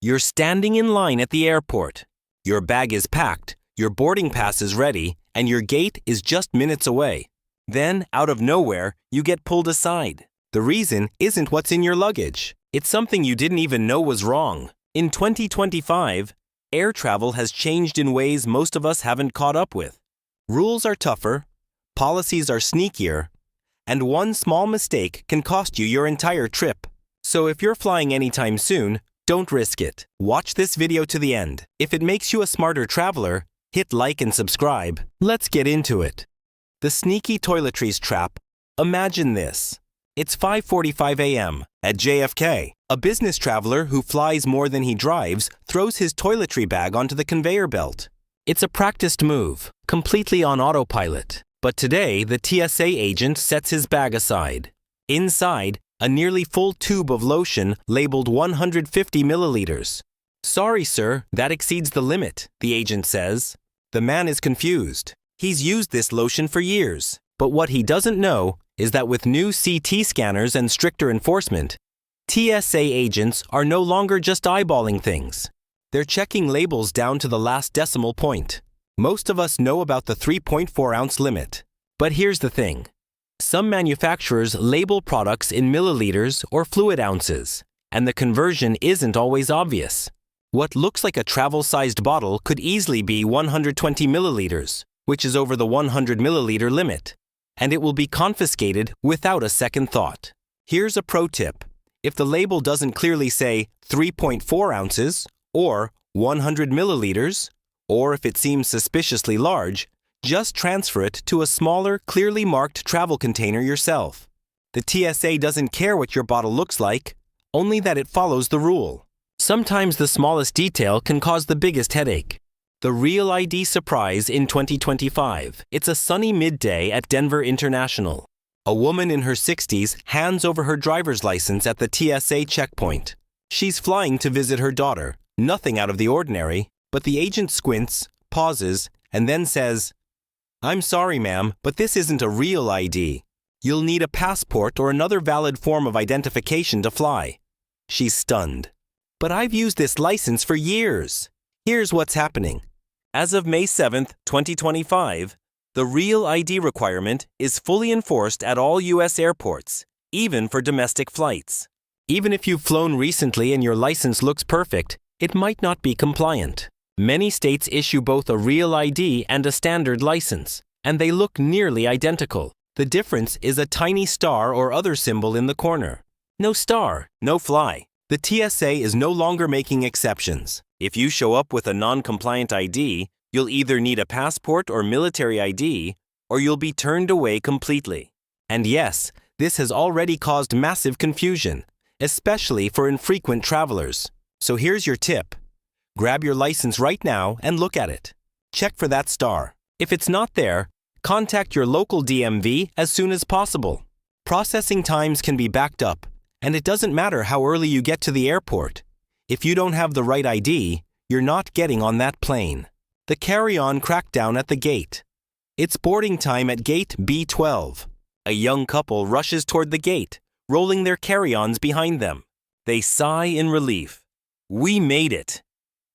You're standing in line at the airport. Your bag is packed, your boarding pass is ready, and your gate is just minutes away. Then, out of nowhere, you get pulled aside. The reason isn't what's in your luggage. It's something you didn't even know was wrong. In 2025, air travel has changed in ways most of us haven't caught up with. Rules are tougher, policies are sneakier, and one small mistake can cost you your entire trip. So if you're flying anytime soon, don't risk it. Watch this video to the end. If it makes you a smarter traveler, hit like and subscribe. Let's get into it. The sneaky toiletries trap. Imagine this. It's 5:45 a.m. at JFK. A business traveler who flies more than he drives throws his toiletry bag onto the conveyor belt. It's a practiced move, completely on autopilot. But today, the TSA agent sets his bag aside. Inside, a nearly full tube of lotion labeled 150 milliliters. "Sorry, sir, that exceeds the limit," the agent says. The man is confused. He's used this lotion for years. But what he doesn't know is that with new CT scanners and stricter enforcement, TSA agents are no longer just eyeballing things. They're checking labels down to the last decimal point. Most of us know about the 3.4-ounce limit. But here's the thing. Some manufacturers label products in milliliters or fluid ounces, and the conversion isn't always obvious. What looks like a travel-sized bottle could easily be 120 milliliters, which is over the 100 milliliter limit, and it will be confiscated without a second thought. Here's a pro tip. If the label doesn't clearly say 3.4 ounces or 100 milliliters, or if it seems suspiciously large, just transfer it to a smaller, clearly marked travel container yourself. The TSA doesn't care what your bottle looks like, only that it follows the rule. Sometimes the smallest detail can cause the biggest headache. The Real ID surprise in 2025. It's a sunny midday at Denver International. A woman in her 60s hands over her driver's license at the TSA checkpoint. She's flying to visit her daughter. Nothing out of the ordinary, but the agent squints, pauses, and then says, "I'm sorry, ma'am, but this isn't a real ID. You'll need a passport or another valid form of identification to fly." She's stunned. "But I've used this license for years." Here's what's happening. As of May 7th, 2025, the Real ID requirement is fully enforced at all U.S. airports, even for domestic flights. Even if you've flown recently and your license looks perfect, it might not be compliant. Many states issue both a Real ID and a standard license, and they look nearly identical. The difference is a tiny star or other symbol in the corner. No star, no fly. The TSA is no longer making exceptions. If you show up with a non-compliant ID, you'll either need a passport or military ID, or you'll be turned away completely. And yes, this has already caused massive confusion, especially for infrequent travelers. So here's your tip. Grab your license right now and look at it. Check for that star. If it's not there, contact your local DMV as soon as possible. Processing times can be backed up, and it doesn't matter how early you get to the airport. If you don't have the right ID, you're not getting on that plane. The carry-on crackdown at the gate. It's boarding time at gate B12. A young couple rushes toward the gate, rolling their carry-ons behind them. They sigh in relief. "We made it."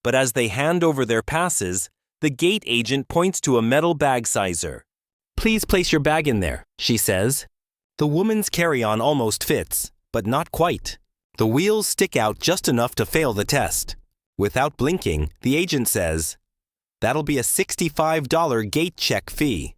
But as they hand over their passes, the gate agent points to a metal bag sizer. "Please place your bag in there," she says. The woman's carry-on almost fits, but not quite. The wheels stick out just enough to fail the test. Without blinking, the agent says, "That'll be a $65 gate check fee.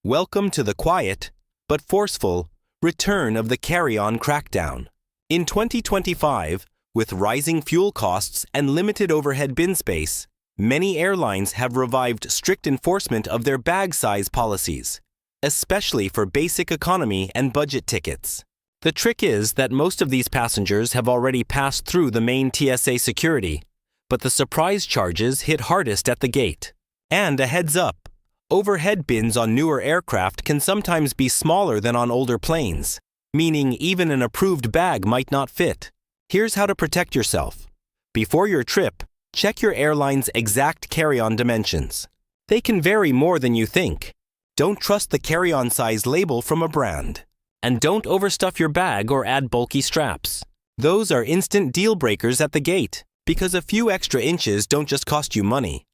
Welcome to the quiet, but forceful, return of the carry-on crackdown." In 2025, with rising fuel costs and limited overhead bin space, many airlines have revived strict enforcement of their bag size policies, especially for basic economy and budget tickets. The trick is that most of these passengers have already passed through the main TSA security, but the surprise charges hit hardest at the gate. And a heads up, overhead bins on newer aircraft can sometimes be smaller than on older planes, meaning even an approved bag might not fit. Here's how to protect yourself. Before your trip, check your airline's exact carry-on dimensions. They can vary more than you think. Don't trust the carry-on size label from a brand. And don't overstuff your bag or add bulky straps. Those are instant deal breakers at the gate. Because a few extra inches don't just cost you money.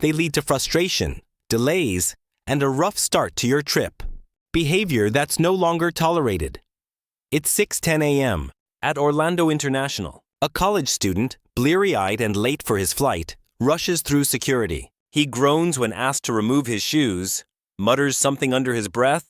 They lead to frustration, delays, and a rough start to your trip. Behavior that's no longer tolerated. It's 6:10 a.m. at Orlando International. A college student, bleary-eyed and late for his flight, rushes through security. He groans when asked to remove his shoes, mutters something under his breath,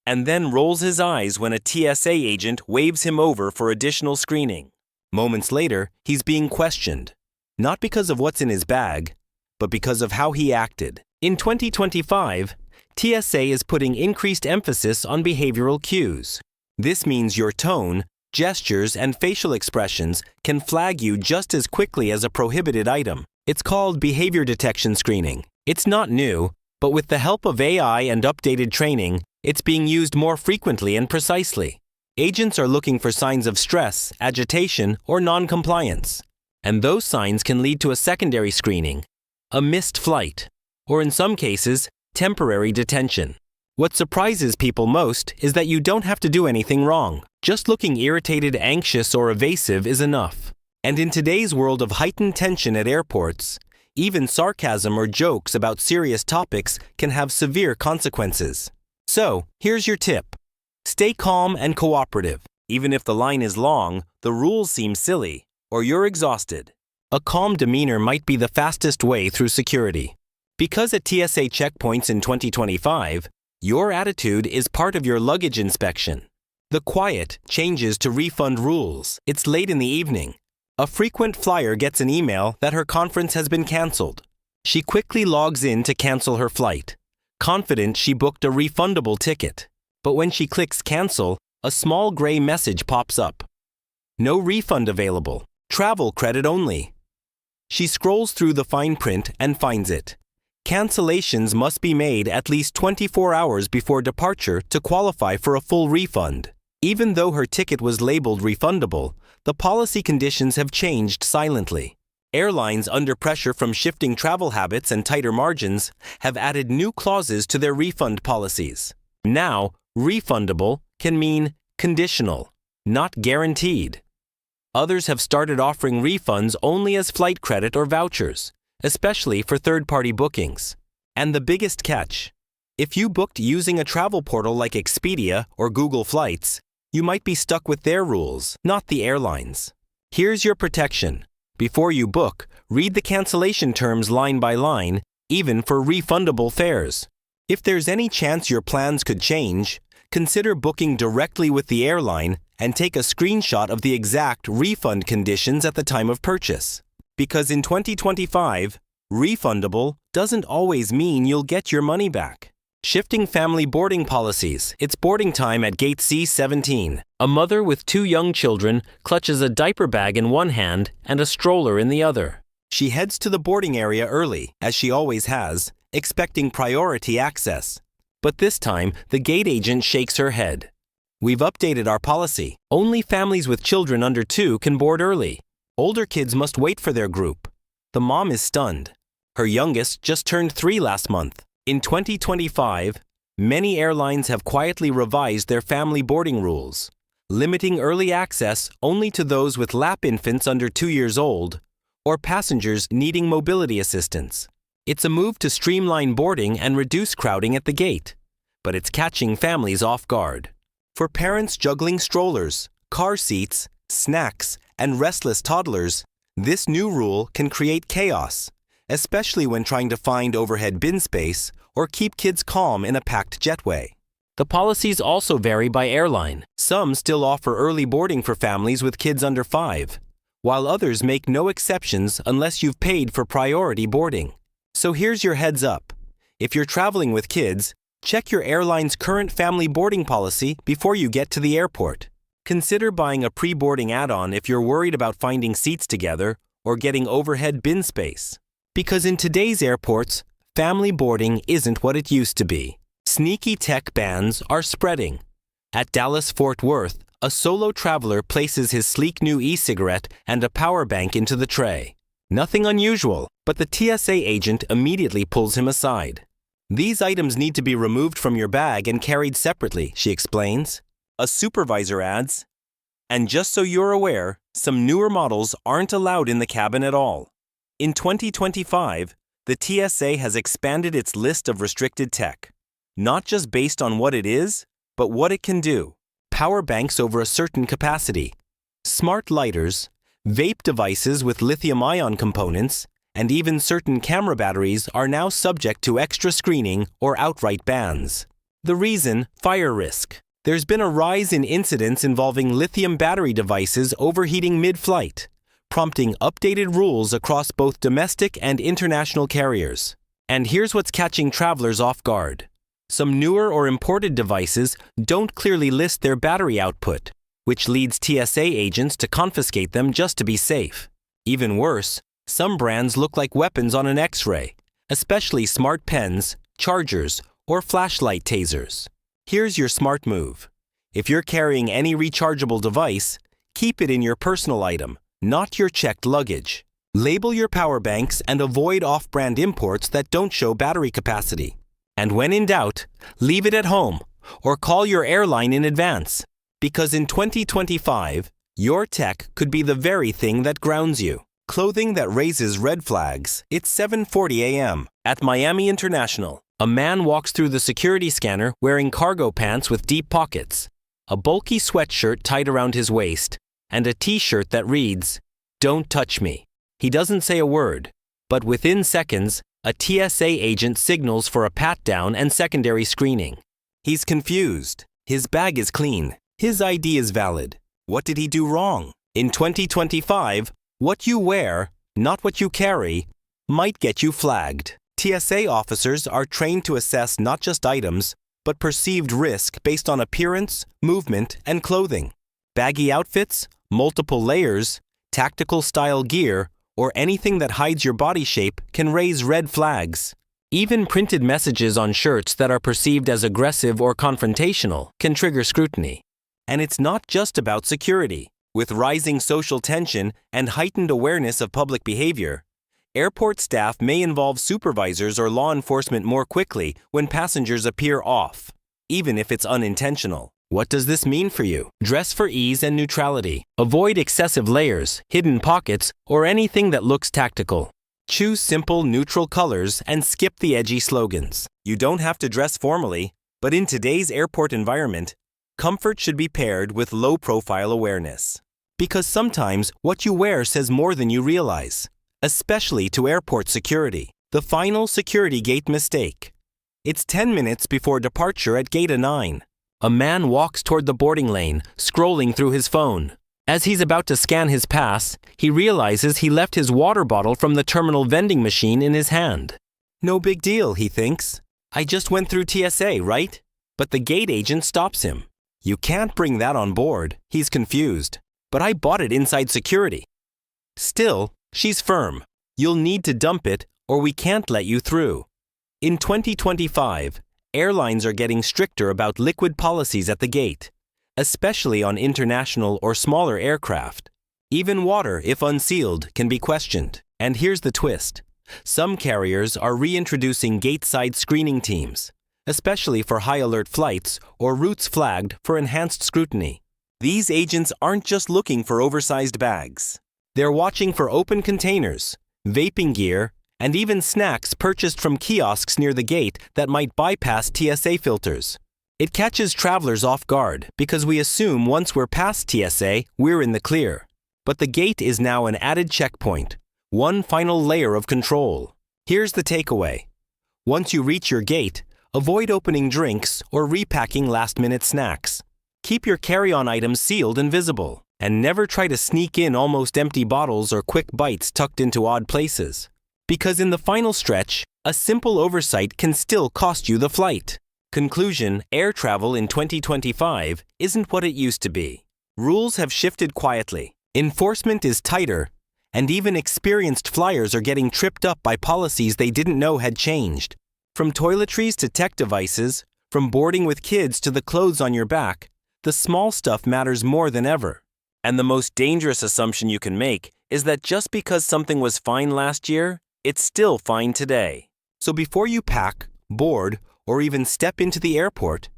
and then rolls his eyes when a TSA agent waves him over for additional screening. Moments later, he's being questioned, not because of what's in his bag, but because of how he acted. In 2025, TSA is putting increased emphasis on behavioral cues. This means your tone, gestures, and facial expressions can flag you just as quickly as a prohibited item. It's called behavior detection screening. It's not new, but with the help of AI and updated training, it's being used more frequently and precisely. Agents are looking for signs of stress, agitation, or non-compliance. And those signs can lead to a secondary screening, a missed flight, or in some cases, temporary detention. What surprises people most is that you don't have to do anything wrong. Just looking irritated, anxious, or evasive is enough. And in today's world of heightened tension at airports, even sarcasm or jokes about serious topics can have severe consequences. So, here's your tip. Stay calm and cooperative. Even if the line is long, the rules seem silly, or you're exhausted. A calm demeanor might be the fastest way through security. Because at TSA checkpoints in 2025, your attitude is part of your luggage inspection. The quiet changes to refund rules. It's late in the evening. A frequent flyer gets an email that her conference has been canceled. She quickly logs in to cancel her flight, confident she booked a refundable ticket. But when she clicks cancel, a small gray message pops up. No refund available. Travel credit only. She scrolls through the fine print and finds it. Cancellations must be made at least 24 hours before departure to qualify for a full refund. Even though her ticket was labeled refundable, the policy conditions have changed silently. Airlines under pressure from shifting travel habits and tighter margins have added new clauses to their refund policies. Now, refundable can mean conditional, not guaranteed. Others have started offering refunds only as flight credit or vouchers, especially for third-party bookings. And the biggest catch: if you booked using a travel portal like Expedia or Google Flights, you might be stuck with their rules, not the airlines. Here's your protection. Before you book, read the cancellation terms line by line, even for refundable fares. If there's any chance your plans could change, consider booking directly with the airline and take a screenshot of the exact refund conditions at the time of purchase. Because in 2025, refundable doesn't always mean you'll get your money back. Shifting family boarding policies. It's boarding time at gate C-17. A mother with 2 young children clutches a diaper bag in one hand and a stroller in the other. She heads to the boarding area early, as she always has, expecting priority access. But this time, the gate agent shakes her head. We've updated our policy. Only families with children under 2 can board early. Older kids must wait for their group. The mom is stunned. Her youngest just turned 3 last month. In 2025, many airlines have quietly revised their family boarding rules, limiting early access only to those with lap infants under 2 years old or passengers needing mobility assistance. It's a move to streamline boarding and reduce crowding at the gate, but it's catching families off guard. For parents juggling strollers, car seats, snacks, and restless toddlers, this new rule can create chaos, especially when trying to find overhead bin space or keep kids calm in a packed jetway. The policies also vary by airline. Some still offer early boarding for families with kids under 5, while others make no exceptions unless you've paid for priority boarding. So here's your heads up. If you're traveling with kids, check your airline's current family boarding policy before you get to the airport. Consider buying a pre-boarding add-on if you're worried about finding seats together or getting overhead bin space. Because in today's airports, family boarding isn't what it used to be. Sneaky tech bans are spreading. At Dallas-Fort Worth, a solo traveler places his sleek new e-cigarette and a power bank into the tray. Nothing unusual, but the TSA agent immediately pulls him aside. These items need to be removed from your bag and carried separately, she explains. A supervisor adds, And just so you're aware, some newer models aren't allowed in the cabin at all. In 2025, the TSA has expanded its list of restricted tech, not just based on what it is, but what it can do. Power banks over a certain capacity, smart lighters, vape devices with lithium-ion components, and even certain camera batteries are now subject to extra screening or outright bans. The reason? Fire risk. There's been a rise in incidents involving lithium battery devices overheating mid-flight, prompting updated rules across both domestic and international carriers. And here's what's catching travelers off guard. Some newer or imported devices don't clearly list their battery output, which leads TSA agents to confiscate them just to be safe. Even worse, some brands look like weapons on an X-ray, especially smart pens, chargers, or flashlight tasers. Here's your smart move. If you're carrying any rechargeable device, keep it in your personal item, not your checked luggage. Label your power banks and avoid off-brand imports that don't show battery capacity. And when in doubt, leave it at home or call your airline in advance. Because in 2025, your tech could be the very thing that grounds you. Clothing that raises red flags. It's 7:40 a.m. At Miami International. A man walks through the security scanner wearing cargo pants with deep pockets, a bulky sweatshirt tied around his waist, and a t-shirt that reads, "Don't touch me." He doesn't say a word, but within seconds, a TSA agent signals for a pat-down and secondary screening. He's confused. His bag is clean. His ID is valid. What did he do wrong? In 2025, what you wear, not what you carry, might get you flagged. TSA officers are trained to assess not just items, but perceived risk based on appearance, movement, and clothing. Baggy outfits, multiple layers, tactical style gear, or anything that hides your body shape can raise red flags. Even printed messages on shirts that are perceived as aggressive or confrontational can trigger scrutiny. And it's not just about security. With rising social tension and heightened awareness of public behavior, airport staff may involve supervisors or law enforcement more quickly when passengers appear off, even if it's unintentional. What does this mean for you? Dress for ease and neutrality. Avoid excessive layers, hidden pockets, or anything that looks tactical. Choose simple, neutral colors and skip the edgy slogans. You don't have to dress formally, but in today's airport environment, comfort should be paired with low-profile awareness. Because sometimes what you wear says more than you realize, especially to airport security. The final security gate mistake. It's 10 minutes before departure at Gate A9. A man walks toward the boarding lane, scrolling through his phone. As he's about to scan his pass, he realizes he left his water bottle from the terminal vending machine in his hand. No big deal, he thinks. I just went through TSA, right? But the gate agent stops him. You can't bring that on board. He's confused. But I bought it inside security. Still, she's firm. You'll need to dump it or we can't let you through. In 2025, airlines are getting stricter about liquid policies at the gate, especially on international or smaller aircraft. Even water, if unsealed, can be questioned. And here's the twist. Some carriers are reintroducing gate-side screening teams, especially for high-alert flights or routes flagged for enhanced scrutiny. These agents aren't just looking for oversized bags. They're watching for open containers, vaping gear, and even snacks purchased from kiosks near the gate that might bypass TSA filters. It catches travelers off guard because we assume once we're past TSA, we're in the clear. But the gate is now an added checkpoint, one final layer of control. Here's the takeaway. Once you reach your gate, avoid opening drinks or repacking last-minute snacks. Keep your carry-on items sealed and visible, and never try to sneak in almost empty bottles or quick bites tucked into odd places. Because in the final stretch, a simple oversight can still cost you the flight. Conclusion: air travel in 2025 isn't what it used to be. Rules have shifted quietly. Enforcement is tighter, and even experienced flyers are getting tripped up by policies they didn't know had changed. From toiletries to tech devices, from boarding with kids to the clothes on your back, the small stuff matters more than ever. And the most dangerous assumption you can make is that just because something was fine last year, it's still fine today. So before you pack, board, or even step into the airport,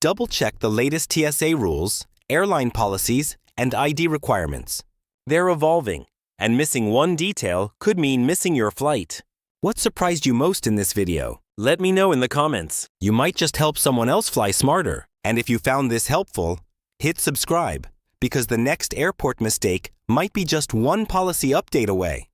double-check the latest TSA rules, airline policies, and ID requirements. They're evolving, and missing one detail could mean missing your flight. What surprised you most in this video? Let me know in the comments. You might just help someone else fly smarter. And if you found this helpful, hit subscribe, because the next airport mistake might be just one policy update away.